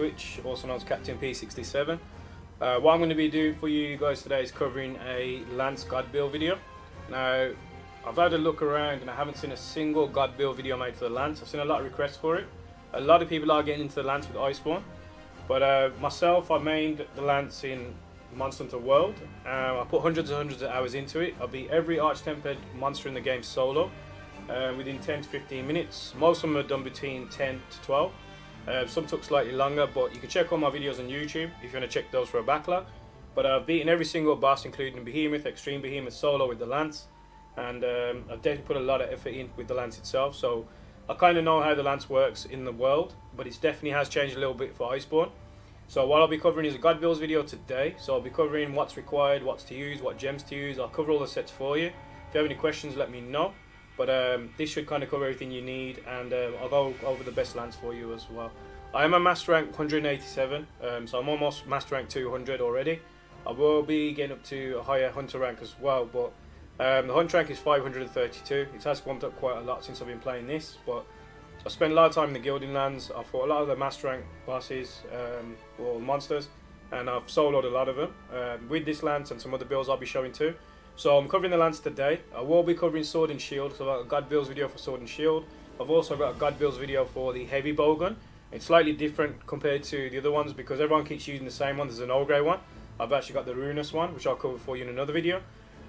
Twitch, also known as CaptainP67. What I'm going to be doing for you guys today is covering a Lance God build video. Now, I've had a look around and I haven't seen a single God build video made for the Lance. I've seen a lot of requests for it. A lot of people are getting into the Lance with Iceborne. But myself, I mained the Lance in Monster Hunter World. I put hundreds and hundreds of hours into it. I beat every arch-tempered monster in the game solo within 10 to 15 minutes. Most of them are done between 10 to 12. Some took slightly longer, but you can check all my videos on YouTube if you want to check those for a backlog. But I've beaten every single boss, including Behemoth, Extreme Behemoth solo with the Lance. And I've definitely put a lot of effort in with the Lance itself. So I kind of know how the Lance works in the world, but it definitely has changed a little bit for Iceborne. So what I'll be covering is a God builds video today. So I'll be covering what's required, what's to use, what gems to use. I'll cover all the sets for you. If you have any questions, let me know. But this should kind of cover everything you need, and I'll go over the best Lance for you as well. I am a master rank 187, so I'm almost master rank 200 already. I will be getting up to a higher hunter rank as well, but the hunter rank is 532. It has bumped up quite a lot since I've been playing this, but I spent a lot of time in the Gilding Lands. I fought a lot of the master rank bosses or monsters, and I've soloed a lot of them with this Lance and some other builds I'll be showing too. So I'm covering the Lance today. I will be covering Sword and Shield, so I've got a God builds video for Sword and Shield. I've also got a God builds video for the heavy bowgun. It's slightly different compared to the other ones because everyone keeps using the same one. There's an old grey one. I've actually got the Ruinous one, which I'll cover for you in another video.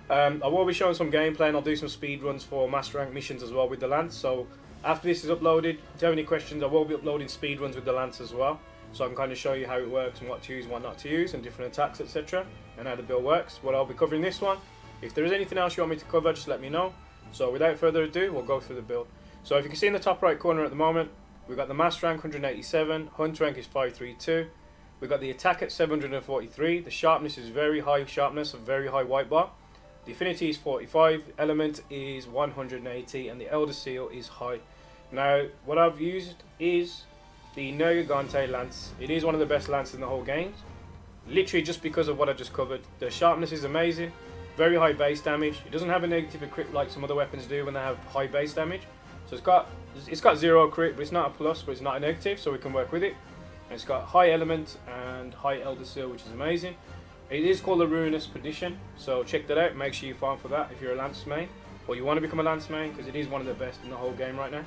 I will be showing some gameplay, and I'll do some speed runs for master rank missions as well with the Lance. So after this is uploaded, if you have any questions, I will be uploading speed runs with the Lance as well. So I can kind of show you how it works and what to use, what not to use, and different attacks, etc. and how the build works. But I'll be covering this one. If there is anything else you want me to cover, just let me know. So without further ado, we'll go through the build. So if you can see in the top right corner at the moment, we've got the master rank 187, hunt rank is 532. We've got the attack at 743. The sharpness is very high sharpness, a very high white bar. The affinity is 45, element is 180, and the Elder Seal is high. Now, what I've used is the Nergigante Lance. It is one of the best lances in the whole game, literally just because of what I just covered. The sharpness is amazing, very high base damage. It doesn't have a negative crit like some other weapons do when they have high base damage. So it's got 0 crit, but it's not a plus, but it's not a negative, so we can work with it. And it's got high element and high Elder Seal, which is amazing. It is called the Ruinous Perdition, so check that out. Make sure you farm for that if you're a Lance main, or you want to become a Lance main, because it is one of the best in the whole game right now.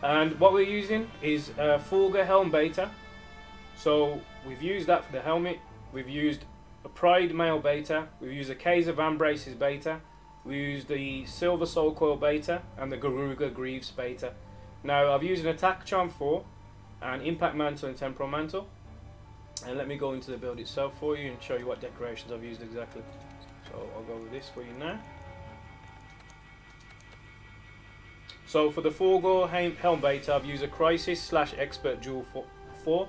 And what we're using is a Fulgur Helm Beta. So we've used that for the helmet. We've used a Pride Mail Beta. We've used a Case of Ambraces Beta. We used the Silver Soul Coil Beta and the Garuga Greaves Beta. Now I've used an Attack Charm 4, an Impact Mantle and Temporal Mantle. And let me go into the build itself for you and show you what decorations I've used exactly. So I'll go with this for you now. So for the Fulgur Helm Beta, I've used a Crisis / Expert Jewel 4.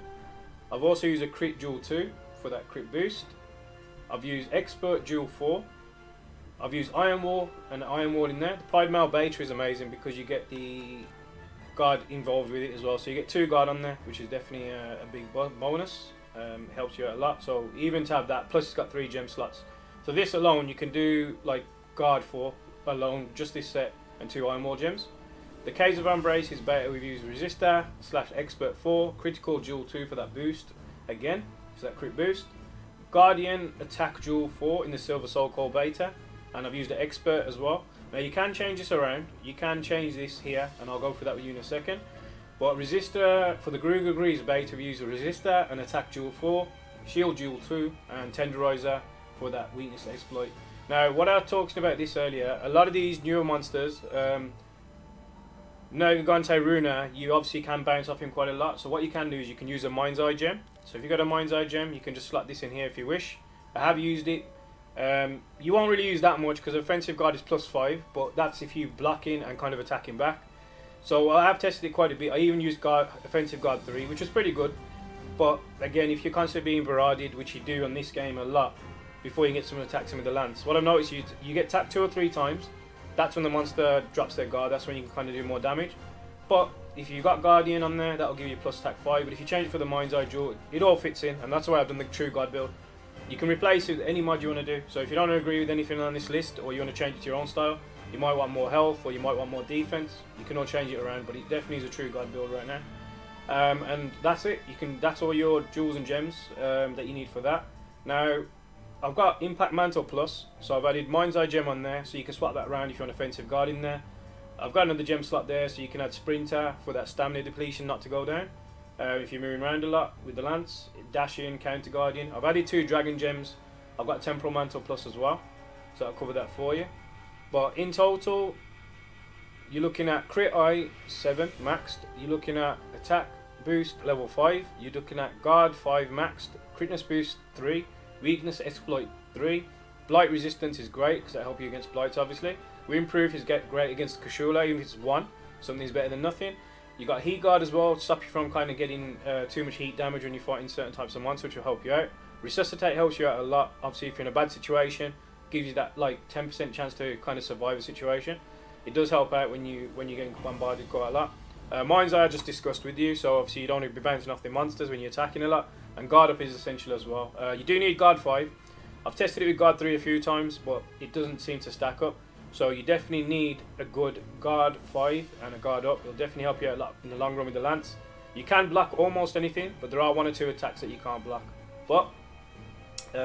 I've also used a Crit Jewel 2 for that crit boost. I've used Expert Jewel 4. I've used Iron Wall and Iron Wall in there. The Pride Mail Beta is amazing because you get the guard involved with it as well. So you get 2 guard on there, which is definitely a big bonus. Helps you out a lot. So even to have that, plus it's got 3 gem slots. So this alone, you can do like guard 4 alone, just this set, and 2 Iron Wall gems. The Case of Embrace is better. We've used Resistor / Expert 4, Critical Jewel 2 for that boost again, so that crit boost. Guardian Attack Jewel 4 in the Silver Soul Coil Beta, and I've used the Expert as well. Now you can change this around. You can change this here, and I'll go through that with you in a second. But Resistor for the Garuga Greaves Beta, we use a Resistor and Attack Jewel 4, Shield Jewel 2, and Tenderizer for that Weakness Exploit. Now, what I was talking about this earlier, a lot of these newer monsters, Nergigante Runa, you obviously can bounce off him quite a lot. So what you can do is you can use a Mind's Eye gem. So if you've got a Mind's Eye gem, you can just slot this in here if you wish. I have used it. You won't really use that much because offensive guard is +5, but that's if you blocking and kind of attacking back. So I have tested it quite a bit. I even used offensive guard 3, which was pretty good. But again, if you're constantly being barraged, which you do on this game a lot, before you get someone attacking with the Lance, what I've noticed is you get attacked 2 or 3 times. That's when the monster drops their guard. That's when you can kind of do more damage. But if you've got Guardian on there, that'll give you plus attack 5. But if you change it for the Mind's Eye Jewel, it all fits in, and that's why I've done the true God build. You can replace it with any mod you want to do. So if you don't agree with anything on this list, or you want to change it to your own style, you might want more health, or you might want more defense, you can all change it around. But it definitely is a true God build right now. And that's it. That's all your jewels and gems that you need for that. Now, I've got Impact Mantle Plus, so I've added Mind's Eye gem on there, so you can swap that around if you want offensive guard in there. I've got another gem slot there, so you can add Sprinter for that stamina depletion not to go down. If you're moving around a lot with the lance, dashing, counter guarding. I've added 2 dragon gems. I've got Temporal Mantle Plus as well, so I'll cover that for you. But in total, you're looking at Crit Eye 7 maxed. You're looking at Attack Boost level 5. You're looking at Guard 5 maxed. Critness Boost 3. Weakness Exploit 3. Blight Resistance is great because that helps you against blights, obviously. Windproof is great against Kashula, even if it's 1. Something's better than nothing. You got Heat Guard as well to stop you from kind of getting too much heat damage when you're fighting certain types of monsters, which will help you out. Resuscitate helps you out a lot. Obviously, if you're in a bad situation, gives you that like 10% chance to kind of survive a situation. It does help out when you're getting bombarded quite a lot. Mind's Eye I just discussed with you, so obviously you don't want to be bouncing off the monsters when you're attacking a lot. And Guard Up is essential as well. You do need Guard 5. I've tested it with Guard 3 a few times, but it doesn't seem to stack up. So you definitely need a good Guard 5 and a Guard Up. It'll definitely help you out a lot in the long run with the lance. You can block almost anything, but there are 1 or 2 attacks that you can't block. But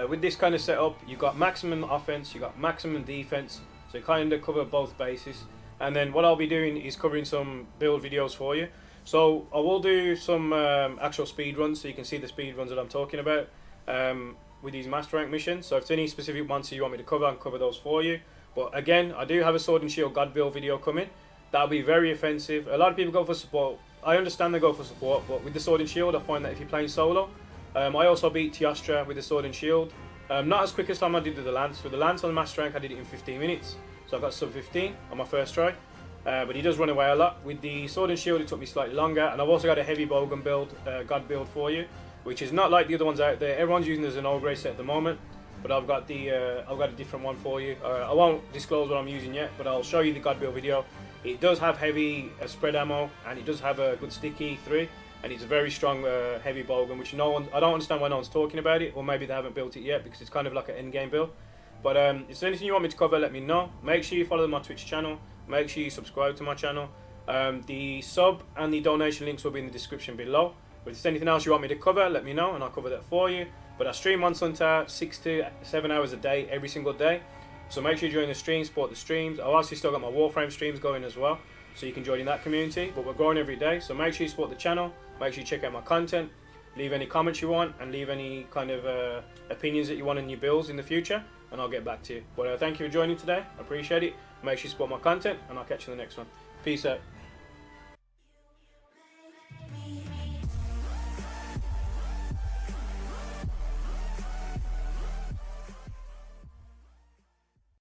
with this kind of setup, you've got maximum offense, you've got maximum defense, so you kind of cover both bases. And then what I'll be doing is covering some build videos for you. So I will do some actual speed runs, so you can see the speed runs that I'm talking about with these master rank missions. So if there's any specific monsters you want me to cover, I'll cover those for you. But again, I do have a Sword and Shield God build video coming. That'll be very offensive. A lot of people go for support. I understand they go for support, but with the Sword and Shield, I find that if you're playing solo, I also beat Teostra with the Sword and Shield. Not as quick as time I did with the Lance. With the Lance on the Master Rank, I did it in 15 minutes. So I got sub 15 on my first try. But he does run away a lot. With the Sword and Shield, it took me slightly longer. And I've also got a heavy bowgun build, God build for you, which is not like the other ones out there. Everyone's using it as an old grey set at the moment. But I've got a different one for you. I won't disclose what I'm using yet, but I'll show you the God build video. It does have heavy spread ammo, and it does have a good sticky 3, and it's a very strong heavy bowgun, which I don't understand why no one's talking about it, or maybe they haven't built it yet because it's kind of like an end game build. But if there's anything you want me to cover, let me know. Make sure you follow my Twitch channel. Make sure you subscribe to my channel. The sub and the donation links will be in the description below. But if there's anything else you want me to cover, let me know and I'll cover that for you. But I stream Monster Hunter 6 to 7 hours a day, every single day. So make sure you join the stream, support the streams. I've also still got my Warframe streams going as well, so you can join in that community. But we're growing every day, so make sure you support the channel. Make sure you check out my content. Leave any comments you want, and leave any kind of opinions that you want in your builds in the future, and I'll get back to you. But thank you for joining today. I appreciate it. Make sure you support my content, and I'll catch you in the next one. Peace out.